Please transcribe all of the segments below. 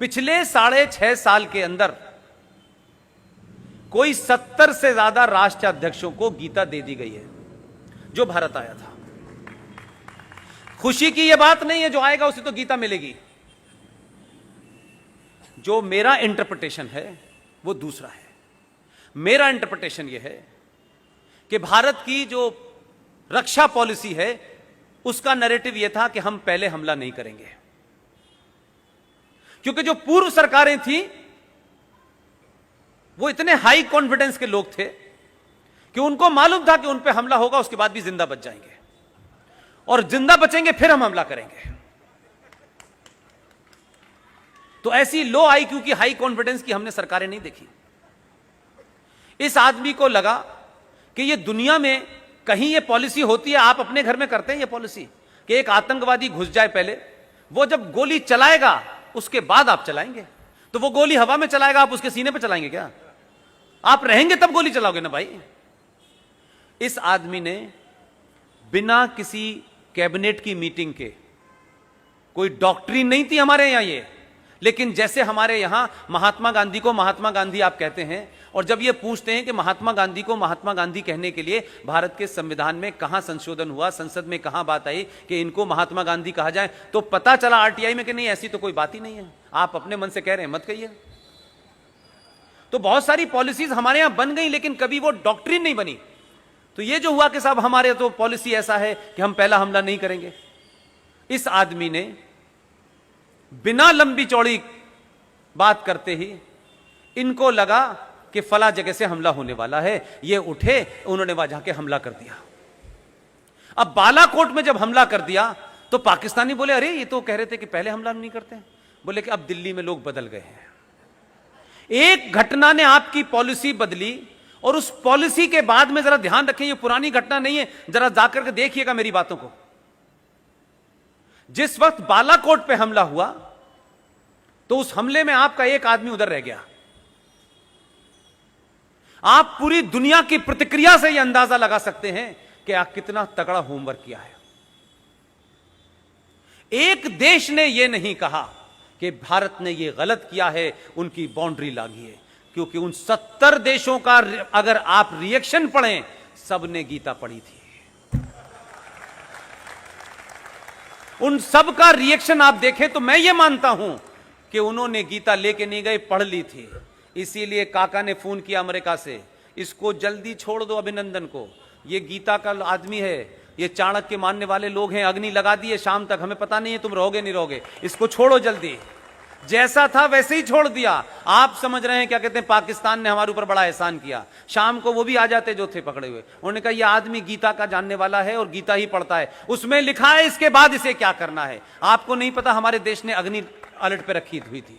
पिछले 6.5 साल के अंदर कोई 70 से ज्यादा राष्ट्राध्यक्षों को गीता दे दी गई है जो भारत आया था। खुशी की यह बात नहीं है, जो आएगा उसे तो गीता मिलेगी। जो मेरा इंटरप्रिटेशन है वो दूसरा है। मेरा इंटरप्रिटेशन यह है कि भारत की जो रक्षा पॉलिसी है उसका नैरेटिव यह था कि हम पहले हमला नहीं करेंगे, क्योंकि जो पूर्व सरकारें थी वो इतने हाई कॉन्फिडेंस के लोग थे कि उनको मालूम था कि उन पे हमला होगा, उसके बाद भी जिंदा बच जाएंगे, और जिंदा बचेंगे फिर हम हमला करेंगे। तो ऐसी लो आईक्यू की हाई कॉन्फिडेंस की हमने सरकारें नहीं देखी। इस आदमी को लगा कि ये दुनिया में कहीं ये पॉलिसी होती है, आप अपने घर में करते हैं ये पॉलिसी कि एक आतंकवादी घुस जाए पहले, वो जब गोली चलाएगा उसके बाद आप चलाएंगे। तो वो गोली हवा में चलाएगा, आप उसके सीने पे चलाएंगे क्या? आप रहेंगे तब गोली चलाओगे ना भाई। इस आदमी ने बिना किसी कैबिनेट की मीटिंग के, कोई डॉक्ट्रिन नहीं थी हमारे यहां ये, लेकिन जैसे हमारे यहां महात्मा गांधी को महात्मा गांधी आप कहते हैं, और जब ये पूछते हैं कि महात्मा गांधी को महात्मा गांधी कहने के लिए भारत के संविधान में कहां संशोधन हुआ, संसद में कहां बात आई कि इनको महात्मा गांधी कहा जाए, तो पता चला आरटीआई में कि नहीं, ऐसी तो कोई बात ही नहीं है, आप अपने मन से कह रहे हैं, मत कहिए। तो बहुत सारी पॉलिसीज हमारे यहां बन गई, लेकिन कभी वो डॉक्ट्रिन नहीं बनी। तो ये जो हुआ कि साहब हमारे तो पॉलिसी ऐसा है कि हम पहला हमला नहीं करेंगे। इस आदमी ने बिना लंबी चौड़ी बात करते ही इनको लगा कि फला जगह से हमला होने वाला है, ये उठे, उन्होंने वहां जाके हमला कर दिया। अब बालाकोट में जब हमला कर दिया तो पाकिस्तानी बोले, अरे ये तो कह रहे थे कि पहले हमला नहीं करते। बोले कि अब दिल्ली में लोग बदल गए हैं। एक घटना ने आपकी पॉलिसी बदली, और उस पॉलिसी के बाद में जरा ध्यान रखें, ये पुरानी घटना नहीं है, जरा जाकर के देखिएगा मेरी बातों को। जिस वक्त बालाकोट पे हमला हुआ तो उस हमले में आपका एक आदमी उधर रह गया। आप पूरी दुनिया की प्रतिक्रिया से यह अंदाजा लगा सकते हैं कि आप कितना तगड़ा होमवर्क किया है। एक देश ने यह नहीं कहा कि भारत ने यह गलत किया है, उनकी बाउंड्री लागी है, क्योंकि उन 70 देशों का अगर आप रिएक्शन पढ़ें, सबने गीता पढ़ी थी। उन सब का रिएक्शन आप देखें तो मैं ये मानता हूं कि उन्होंने गीता लेके नहीं गए, पढ़ ली थी। इसीलिए काका ने फोन किया अमेरिका से, इसको जल्दी छोड़ दो अभिनंदन को, ये गीता का आदमी है, ये चाणक्य मानने वाले लोग हैं, अग्नि लगा दी है शाम तक, हमें पता नहीं है तुम रहोगे नहीं रहोगे, इसको छोड़ो जल्दी। जैसा था वैसे ही छोड़ दिया। आप समझ रहे हैं क्या कहते हैं, पाकिस्तान ने हमारे ऊपर बड़ा एहसान किया। शाम को वो भी आ जाते जो थे पकड़े हुए, उन्होंने कहा यह आदमी गीता का जानने वाला है और गीता ही पढ़ता है, उसमें लिखा है इसके बाद इसे क्या करना है। आपको नहीं पता हमारे देश ने अग्नि अलर्ट पे रखी हुई थी।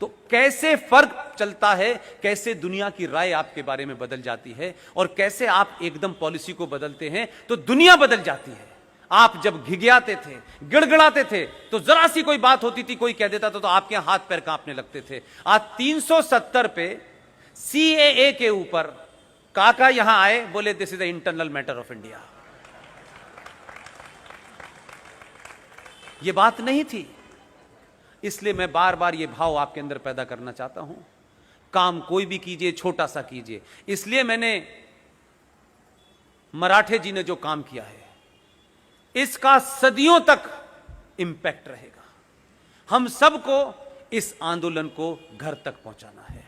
तो कैसे फर्क चलता है, कैसे दुनिया की राय आपके बारे में बदल जाती है, और कैसे आप एकदम पॉलिसी को बदलते हैं तो दुनिया बदल जाती है। आप जब घिघियाते थे, गिड़गिड़ाते थे, तो जरा सी कोई बात होती थी, कोई कह देता था तो आपके हाथ पैर कांपने लगते थे। आज 370 पे सीएए के ऊपर काका यहां आए, बोले this is the internal matter of India. यह बात नहीं थी। इसलिए मैं बार बार यह भाव आपके अंदर पैदा करना चाहता हूं, काम कोई भी कीजिए, छोटा सा कीजिए। इसलिए मैंने मराठे जी ने जो काम किया है, इसका सदियों तक इंपैक्ट रहेगा। हम सबको इस आंदोलन को घर तक पहुंचाना है।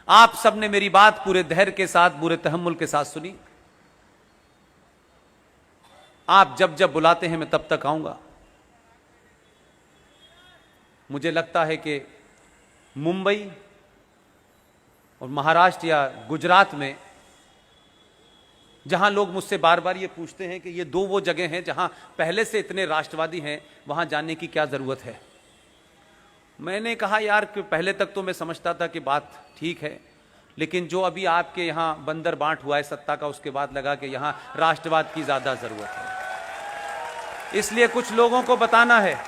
आप सबने मेरी बात पूरे धैर्य के साथ, पूरे तहम्मुल के साथ सुनी। आप जब जब बुलाते हैं मैं तब तक आऊंगा। मुझे लगता है कि मुंबई और महाराष्ट्र या गुजरात में, जहां लोग मुझसे बार बार ये पूछते हैं कि ये दो वो जगह हैं जहां पहले से इतने राष्ट्रवादी हैं, वहां जाने की क्या जरूरत है। मैंने कहा यार कि पहले तक तो मैं समझता था कि बात ठीक है, लेकिन जो अभी आपके यहां बंदर बांट हुआ है सत्ता का, उसके बाद लगा कि यहां राष्ट्रवाद की ज्यादा जरूरत है। इसलिए कुछ लोगों को बताना है,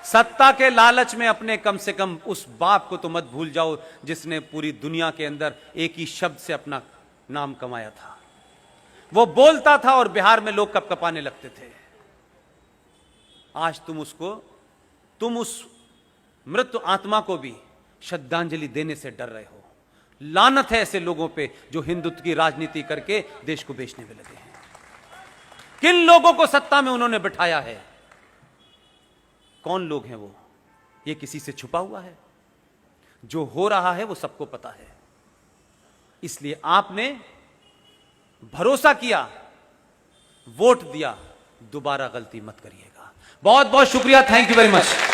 सत्ता के लालच में अपने कम से कम उस बाप को तो मत भूल जाओ जिसने पूरी दुनिया के अंदर एक ही शब्द से अपना नाम कमाया था। वो बोलता था और बिहार में लोग कपकपाने लगते थे। आज तुम उस मृत आत्मा को भी श्रद्धांजलि देने से डर रहे हो। लानत है ऐसे लोगों पे जो हिंदुत्व की राजनीति करके देश को बेचने में लगे हैं। किन लोगों को सत्ता में उन्होंने बिठाया है? कौन लोग हैं वो? ये किसी से छुपा हुआ है? जो हो रहा है वो सबको पता है। इसलिए आपने भरोसा किया, वोट दिया, दोबारा गलती मत करिएगा। बहुत बहुत शुक्रिया। Thank you very much.